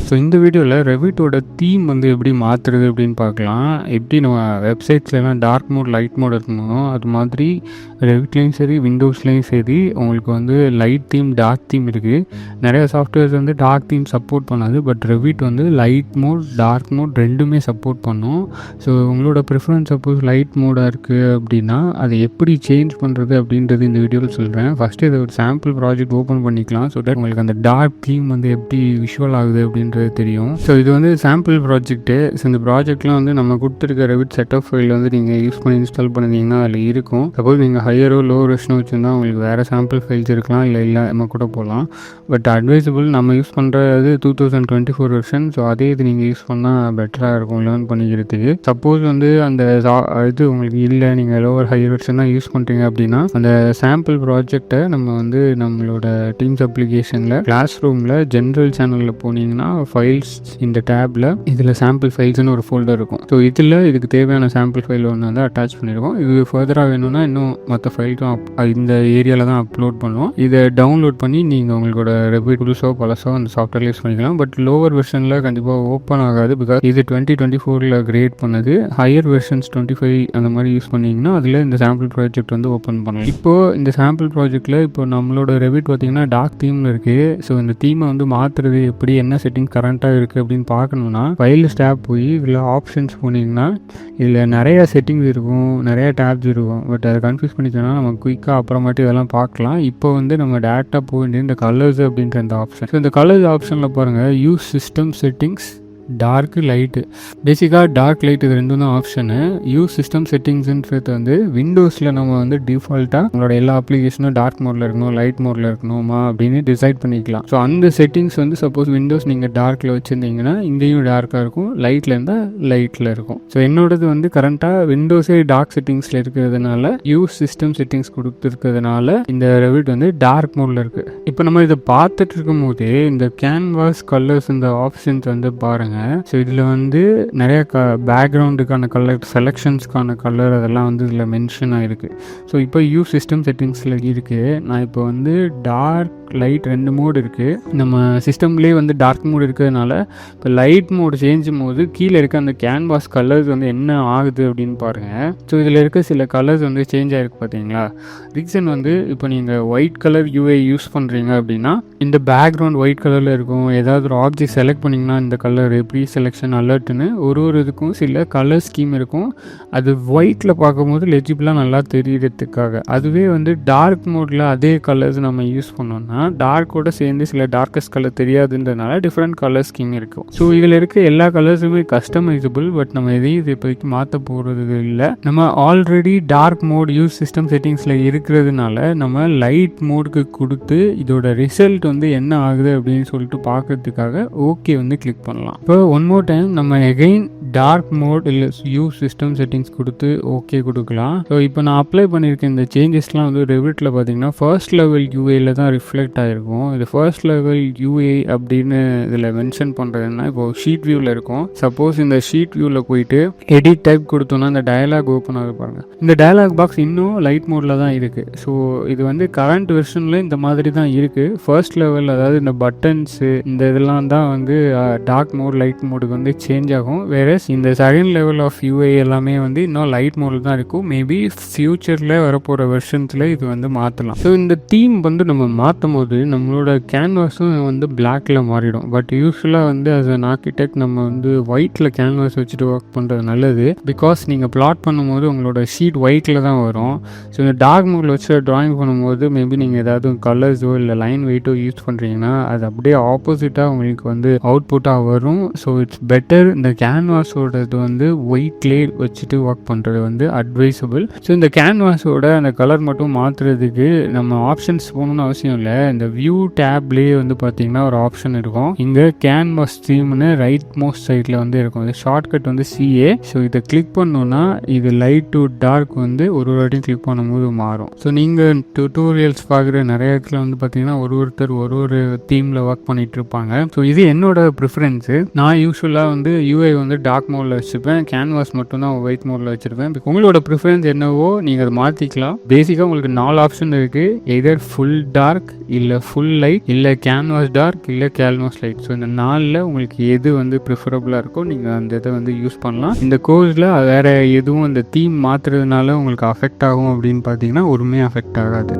So இந்த வீடியோவில் ரெவிட்டோட theme வந்து எப்படி மாற்றுறது அப்படின்னு பார்க்கலாம். எப்படி நம்ம வெப்சைட்ஸ்லாம் டார்க் மோட் லைட் மோட் இருக்கணும், அது மாதிரி ரெவிட்லேயும் சரி விண்டோஸ்லேயும் சரி உங்களுக்கு வந்து லைட் தீம் டார்க் தீம் இருக்குது. நிறைய சாஃப்ட்வேர்ஸ் வந்து டார்க் தீம் சப்போர்ட் பண்ணாது, பட் ரெவிட் வந்து லைட் மோட் டார்க் மோட் ரெண்டுமே சப்போர்ட் பண்ணும். ஸோ உங்களோட ப்ரிஃபரன்ஸ் சப்போஸ் லைட் மோடாக இருக்குது அப்படின்னா அதை எப்படி சேஞ்ச் பண்ணுறது அப்படின்றது இந்த வீடியோவில் சொல்கிறேன். ஃபஸ்ட்டு இதை ஒரு சாம்பிள் ப்ராஜெக்ட் ஓப்பன் பண்ணிக்கலாம். ஸோ தட் உங்களுக்கு அந்த டார்க் தீம் வந்து எப்படி விஷுவல் ஆகுது அப்படின்றது தெரியும். ஸோ இது வந்து சாம்பிள் ப்ராஜெக்ட்டு. ஸோ இந்த ப்ராஜெக்ட்லாம் வந்து நம்ம கொடுத்துருக்க ரெவிட் செட்டப் ஃபைல் வந்து நீங்கள் யூஸ் பண்ணி இன்ஸ்டால் பண்ணிங்கன்னா அதில் இருக்கும். சப்போஸ் நீங்கள் ஹையரோ லோ வெர்ஷனோ வச்சுருந்தா உங்களுக்கு வேறு சாம்பிள் ஃபைல்ஸ் இருக்கலாம், இல்லை இல்லாமல் கூட போகலாம். பட் அட்வைசபிள் நம்ம யூஸ் பண்ணுறது 2024 வெர்ஷன். ஸோ அதே இது நீங்கள் யூஸ் பண்ணால் பெட்டராக இருக்கும் லேர்ன் பண்ணிக்கிறதுக்கு. சப்போஸ் வந்து அந்த இது உங்களுக்கு இல்லை, நீங்கள் லோவர் ஹையர் வெர்ஷன் தான் யூஸ் பண்ணுறீங்க அப்படின்னா அந்த சாம்பிள் ப்ராஜெக்டை நம்ம வந்து நம்மளோட டீம்ஸ் அப்ளிகேஷனில் கிளாஸ் ரூமில் ஜென்ரல் சேனலில் போனீங்கன்னா ஃபைல்ஸ் இந்த டேப்பில் இதில் சாம்பிள் ஃபைல்ஸ்னு ஒரு ஃபோல்டர் இருக்கும். ஸோ இதில் இதுக்கு தேவையான சாம்பிள் ஃபைல் ஒன்று வந்து அட்டாச் பண்ணியிருக்கோம். இது ஃபர்தராக வேணும்னா இன்னும் மற்ற ஃபைல்ஸும் இந்த ஏரியாவில் தான் அப்லோட் பண்ணுவோம். இதை டவுன்லோட் பண்ணி நீங்கள் உங்களோட ரெவிட் புதுசோ பழசோ அந்த சாஃப்ட்வேர் யூஸ் பண்ணிக்கலாம். பட் லோவர் வெர்ஷனில் கண்டிப்பாக ஓப்பன் ஆகாது, பிகாஸ் இது 2024 கிரியேட் பண்ணது. ஹையர் வெர்ஷன்ஸ் 25 அந்த மாதிரி யூஸ் பண்ணிங்கன்னா அதில் இந்த சாம்பிள் ப்ராஜெக்ட் வந்து ஓப்பன் பண்ணலாம். இப்போது இந்த சாம்பிள் ப்ராஜெக்டில் இப்போ நம்மளோட ரெவிட் பார்த்திங்கன்னா டார்க் தீமில் இருக்குது. ஸோ இந்த தீமை வந்து மாற்றுறது எப்படி, என்ன செட்டிங் கரண்ட்டாக இருக்குது அப்படின்னு பார்க்கணுன்னா ஃபைல் ஸ்டாப் போய் இதில் ஆப்ஷன்ஸ் போனீங்கன்னா இதில் நிறையா செட்டிங்ஸ் இருக்கும், நிறையா டேப்ஸ் இருக்கும். பட் அதை கன்ஃபியூஸ் பண்ணிச்சோன்னா நம்ம குயிக்காக அப்புறமாட்டி இதெல்லாம் பார்க்கலாம். இப்போ வந்து நம்ம டேரெக்டாக போக வேண்டிய இந்த கலர்ஸ் அப்படின்ற இந்த ஆப்ஷன். ஸோ இந்த கலர்ஸ் ஆப்ஷனில் பாருங்கள், use system settings dark light. பேசிக்காக டார்க் லைட் இது ரெண்டும் தான் ஆப்ஷனு. யூஸ் சிஸ்டம் செட்டிங்ஸ்ன்றது வந்து விண்டோஸில் நம்ம வந்து டிஃபால்ட்டாக நம்மளோட எல்லா அப்ளிகேஷனும் டார்க் மோடில் இருக்கணும், லைட் மோடில் இருக்கணுமா அப்படின்னு டிசைட் பண்ணிக்கலாம். ஸோ அந்த செட்டிங்ஸ் வந்து சப்போஸ் விண்டோஸ் நீங்கள் டார்க்கில் வச்சுருந்தீங்கன்னா இங்கேயும் டார்க்காக இருக்கும், லைட்டில் இருந்தால் லைட்டில் இருக்கும். ஸோ என்னோடது வந்து கரண்ட்டாக விண்டோஸே டார்க் செட்டிங்ஸில் இருக்கிறதுனால யூஸ் சிஸ்டம் செட்டிங்ஸ் கொடுத்துருக்கிறதுனால இந்த ரெவிட் வந்து டார்க் மோடில் இருக்குது. இப்போ நம்ம இதை பார்த்துட்டு இருக்கும் போதே இந்த கேன்வாஸ் கலர்ஸ் இந்த ஆப்ஷன்ஸ் வந்து பாருங்கள். ஸோ இதில் வந்து நிறைய பேக்ரவுண்டுக்கான கலர், செலெக்ஷன்ஸ்க்கான கலர் அதெல்லாம் வந்து இதில் மென்ஷன் ஆகிருக்கு. ஸோ இப்போ யூஸ் சிஸ்டம் செட்டிங்ஸில் இருக்குது. நான் இப்போ வந்து டார்க் லைட் 2 மோடு இருக்குது. நம்ம சிஸ்டம்லேயே வந்து டார்க் மோடு இருக்கிறதுனால இப்போ லைட் மோடு சேஞ்சும் போது கீழே இருக்க அந்த கேன்வாஸ் கலர்ஸ் வந்து என்ன ஆகுது அப்படின்னு பாருங்கள். ஸோ இதில் இருக்க சில கலர்ஸ் வந்து சேஞ்ச் ஆகிருக்கு பார்த்தீங்களா. ரீசன் வந்து இப்போ நீங்கள் ஒயிட் கலர் யூஐ யூஸ் பண்ணுறீங்க அப்படின்னா இந்த பேக்ரவுண்ட் ஒயிட் கலரில் இருக்கும். ஏதாவது ஒரு ஆப்ஜெக்ட் செலக்ட் பண்ணிங்கன்னா இந்த கலர் ப்ரீ செலெக்ஷன் அலர்ட்னு ஒரு இதுக்கும் சில கலர் ஸ்கீம் இருக்கும். அது ஒயிட்டில் பார்க்கும்போது லெஜிபிளாக நல்லா தெரியறதுக்காக. அதுவே வந்து டார்க் மோடில் அதே கலர்ஸ் நம்ம யூஸ் பண்ணோம்னா டார்க்கோட சேர்ந்து சில டார்க்கஸ்ட் கலர் தெரியாதுன்றதுனால டிஃப்ரெண்ட் கலர் ஸ்கீம் இருக்கும். ஸோ இதில் இருக்க எல்லா கலர்ஸுமே கஸ்டமைசபிள். பட் நம்ம எதையும் இது இப்போதைக்கு மாற்ற போகிறது இல்லை. நம்ம already dark mode use system செட்டிங்ஸில் இருக்கிறதுனால நம்ம லைட் மோடுக்கு கொடுத்து இதோட ரிசல்ட் வந்து என்ன ஆகுது அப்படின்னு சொல்லிட்டு பார்க்கறதுக்காக ஓகே வந்து கிளிக் பண்ணலாம். இப்போ ஒன் மோர் டைம் நம்ம எகெயின் டார்க் மோட் இல்லை யூஸ் சிஸ்டம் செட்டிங்ஸ் கொடுத்து ஓகே கொடுக்கலாம். ஸோ இப்போ நான் அப்ளை பண்ணியிருக்கேன் இந்த சேஞ்சஸ்லாம் வந்து ரெவிட்டில் பார்த்தீங்கன்னா ஃபர்ஸ்ட் லெவல் யூஏல தான் ரிஃப்ளெக்ட் ஆகிருக்கும். இது ஃபர்ஸ்ட் லெவல் யூஏ அப்படின்னு இதில் மென்ஷன் பண்ணுறதுன்னா இப்போ ஷீட் வியூவில் இருக்கும். சப்போஸ் இந்த ஷீட் வியூவில் போயிட்டு எடிட் டைப் கொடுத்தோன்னா இந்த டயலாக் ஓப்பன் ஆக பாருங்க. இந்த டயலாக் பாக்ஸ் இன்னும் லைட் மோடில் தான் இருக்குது. ஸோ இது வந்து கரண்ட் வெர்ஷனில் இந்த மாதிரி தான் இருக்குது. ஃபர்ஸ்ட் லெவல் அதாவது இந்த பட்டன்ஸு இந்த இதெல்லாம் தான் வந்து டார்க் மோட் லைட் மோடுக்கு வந்து சேஞ்ச் ஆகும். வேற இந்த செகண்ட் லெவல் ஆஃப் யூஏ எல்லாமே வந்து இன்னும் லைட் மோடில் தான் இருக்கும். மேபி ஃபியூச்சரில் வரப்போகிற வெர்ஷன்ஸில் இது வந்து மாற்றலாம். ஸோ இந்த தீம் வந்து நம்ம மாற்றும் போது நம்மளோட கேன்வாஸும் வந்து பிளாக்ல மாறிடும். பட் யூஸ்வலாக வந்து ஆஸ் அன் ஆர்கிடெக்ட் நம்ம வந்து ஒயிட்டில் கேன்வாஸ் வச்சுட்டு ஒர்க் பண்ணுறது நல்லது. பிகாஸ் நீங்கள் பிளாட் பண்ணும்போது உங்களோட ஷீட் ஒயிட்டில் தான் வரும். ஸோ இந்த டார்க் மோடில் வச்சு ட்ராயிங் பண்ணும்போது மேபி நீங்கள் ஏதாவது கலர்ஸோ இல்லை லைன் வெயிட்டோ யூஸ் பண்ணுறீங்கன்னா அது அப்படியே ஆப்போசிட்டாக உங்களுக்கு வந்து அவுட்புட்டாக வரும். ஸோ இட்ஸ் பெட்டர் இந்த கேன்வாஸோடது வந்து ஒயிட்லேயே வச்சுட்டு ஒர்க் பண்ணுறது வந்து அட்வைசபிள். ஸோ இந்த கேன்வாஸோட அந்த கலர் மட்டும் மாற்றுறதுக்கு நம்ம ஆப்ஷன்ஸ் போகணுன்னு அவசியம் இல்லை. இந்த வியூ டேப்லேயே வந்து பார்த்தீங்கன்னா ஒரு ஆப்ஷன் இருக்கும். இங்கே கேன்வாஸ் தீம்னு ரைட் மோஸ்ட் சைடில் வந்து இருக்கும். இது ஷார்ட்கட் வந்து CA. ஸோ இதை கிளிக் பண்ணோன்னா இது லைட் டு டார்க் வந்து ஒரு வாட்டியும் கிளிக் பண்ணும்போது மாறும். ஸோ நீங்கள் டியூட்டோரியல்ஸ் பார்க்குற நிறைய இடத்துல வந்து பார்த்தீங்கன்னா ஒருத்தர் ஒரு தீமில் ஒர்க் பண்ணிட்டு இருப்பாங்க. ஸோ இது என்னோட ப்ரிஃபரன்ஸு. நான் யூஸ்வலாக வந்து யூஐ வந்து டார்க் மோடில் வச்சுருப்பேன், கேன்வாஸ் மட்டும்தான் ஒயிட் மோடில் வச்சுருப்பேன். உங்களோட ப்ரிஃபரன்ஸ் என்னவோ நீங்கள் அதை மாற்றிக்கலாம். பேசிக்காக உங்களுக்கு 4 ஆப்ஷன் இருக்குது. எதர் ஃபுல் டார்க், இல்லை ஃபுல் லைட், இல்லை கேன்வாஸ் டார்க், இல்லை கேன்வாஸ் லைட். ஸோ இந்த 4ல் உங்களுக்கு எது வந்து ப்ரிஃபரபுளாக இருக்கோ நீங்கள் அந்த இதை வந்து யூஸ் பண்ணலாம். இந்த கோர்ஸில் வேறு எதுவும் இந்த தீம் மாற்றுறதுனால உங்களுக்கு அஃபெக்ட் ஆகும் அப்படின்னு பார்த்தீங்கன்னா ஒருமே அஃபெக்ட் ஆகாது.